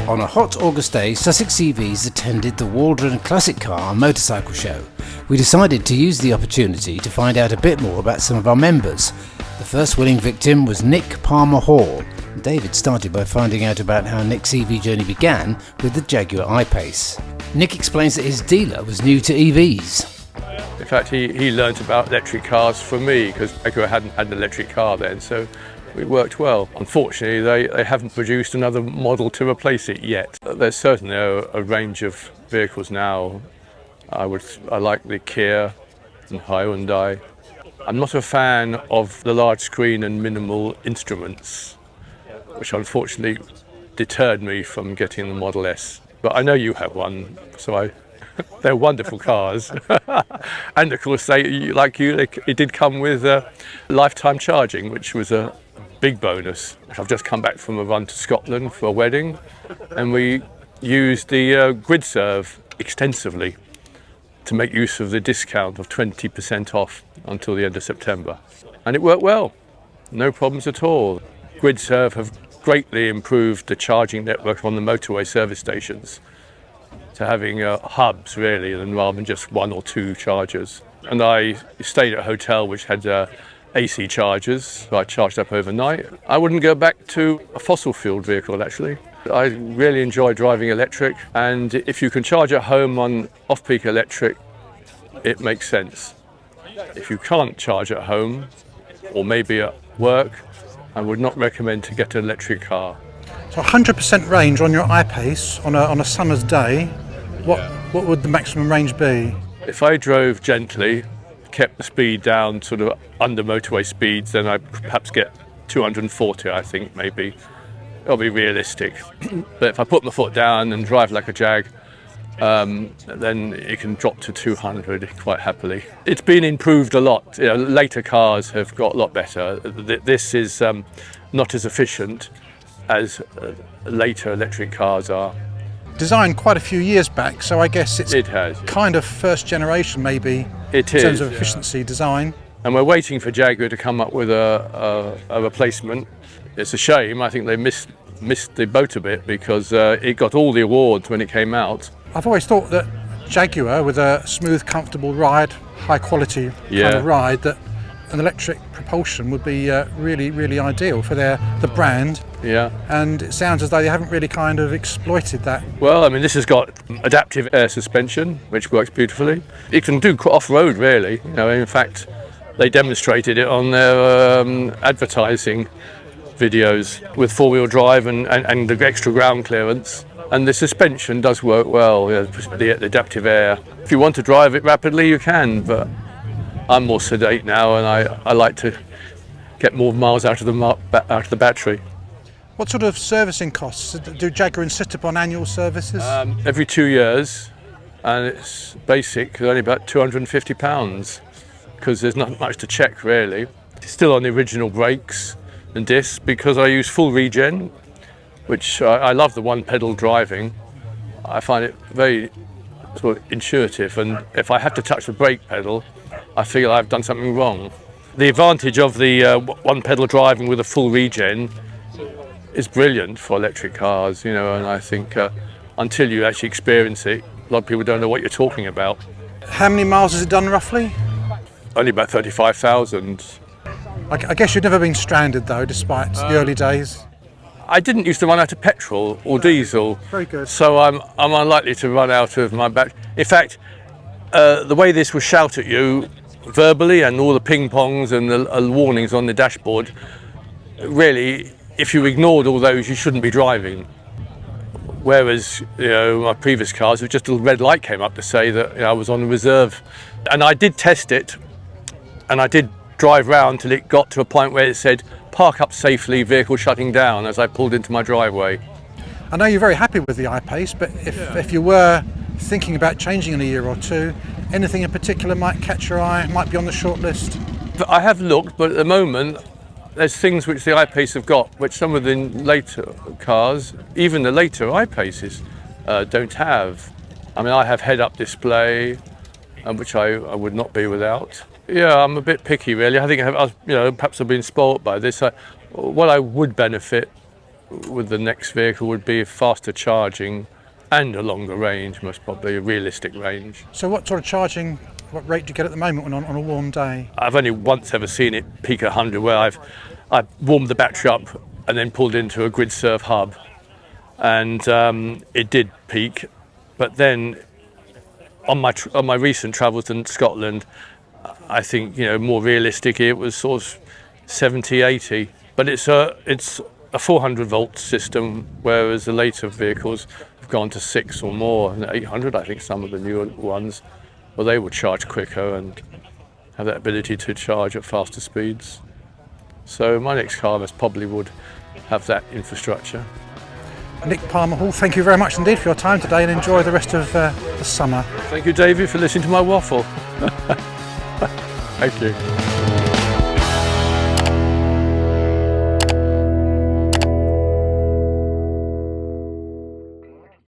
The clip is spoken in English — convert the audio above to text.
On a hot August day, Sussex EVs attended the Waldron Classic Car and Motorcycle Show. We decided to use the opportunity to find out a bit more about some of our members. The first willing victim was Nick Palmer Hall. David started by finding out about how Nick's EV journey began with the Jaguar I-Pace. Nick explains that his dealer was new to EVs. In fact, he learnt about electric cars from me because Jaguar hadn't had an electric car then, so it worked well. Unfortunately, they haven't produced another model to replace it yet. There's certainly a range of vehicles now. I like the Kia and Hyundai. I'm not a fan of the large screen and minimal instruments, which unfortunately deterred me from getting the Model S. But I know you have one, so they're wonderful cars. And of course, it did come with lifetime charging, which was a big bonus. I've just come back from a run to Scotland for a wedding, and we used the GridServe extensively to make use of the discount of 20% off until the end of September. And it worked well, no problems at all. GridServe have greatly improved the charging network on the motorway service stations to having hubs really, rather than just one or two chargers. And I stayed at a hotel which had AC chargers, so I charged up overnight. I wouldn't go back to a fossil fuel vehicle actually. I really enjoy driving electric, and if you can charge at home on off-peak electric, it makes sense. If you can't charge at home, or maybe at work, I would not recommend to get an electric car. So 100% range on your I-Pace on a summer's day, what would the maximum range be? If I drove gently, kept the speed down sort of under motorway speeds, then I'd perhaps get 240, I think, maybe. It'll be realistic. But if I put my foot down and drive like a Jag, then it can drop to 200 quite happily. It's been improved a lot. Later cars have got a lot better. This is not as efficient as later electric cars are. Designed quite a few years back, so I guess it has kind of first generation maybe in terms of efficiency design. And we're waiting for Jaguar to come up with a replacement. It's a shame. I think they missed the boat a bit because it got all the awards when it came out. I've always thought that Jaguar, with a smooth, comfortable ride, high quality kind of ride, that an electric propulsion would be really, really ideal for the brand. Yeah. And it sounds as though they haven't really kind of exploited that. Well, I mean, this has got adaptive air suspension, which works beautifully. It can do off-road, really. In fact, they demonstrated it on their advertising videos with four-wheel drive and the extra ground clearance. And the suspension does work well, the adaptive air. If you want to drive it rapidly, you can, but I'm more sedate now, and I like to get more miles out of the battery. What sort of servicing costs? Do Jaguar insist upon annual services? Every 2 years, and it's basic, only about £250, because there's not much to check really. It's still on the original brakes and discs because I use full regen, which I love the one pedal driving. I find it very sort of intuitive, and if I have to touch the brake pedal, I feel I've done something wrong. The advantage of the one pedal driving with a full regen is brilliant for electric cars, and I think until you actually experience it, a lot of people don't know what you're talking about. How many miles has it done roughly? Only about 35,000. I guess you've never been stranded though, despite the early days. I didn't used to run out of petrol or diesel. Very good. So I'm unlikely to run out of my battery. In fact, the way this will shout at you verbally and all the ping pongs and the warnings on the dashboard, really, if you ignored all those, you shouldn't be driving. Whereas, my previous cars, it was just a red light came up to say that I was on reserve. And I did test it, and I did drive round till it got to a point where it said, park up safely, vehicle shutting down, as I pulled into my driveway. I know you're very happy with the I-Pace, but if you were thinking about changing in a year or two, anything in particular might catch your eye, might be on the short list? I have looked, but at the moment, there's things which the I-Pace have got, which some of the later cars, even the later I-Paces, don't have. I mean, I have head-up display, which I would not be without. Yeah, I'm a bit picky, really. I think perhaps I've been spoilt by this. What I would benefit with the next vehicle would be faster charging and a longer range, most probably a realistic range. So what sort of charging, what rate do you get at the moment on a warm day? I've only once ever seen it peak at 100, where I've warmed the battery up and then pulled into a GridServe hub, and it did peak. But then on my recent travels in Scotland, I think, you know, more realistic, it was sort of 70, 80. But it's a 400 volt system, whereas the later vehicles have gone to 6 or more, and 800, I think some of the newer ones, well, they would charge quicker and have that ability to charge at faster speeds. So my next car most probably would have that infrastructure. Nick Palmer Hall, thank you very much indeed for your time today, and enjoy the rest of the summer. Thank you, David, for listening to my waffle. Thank you.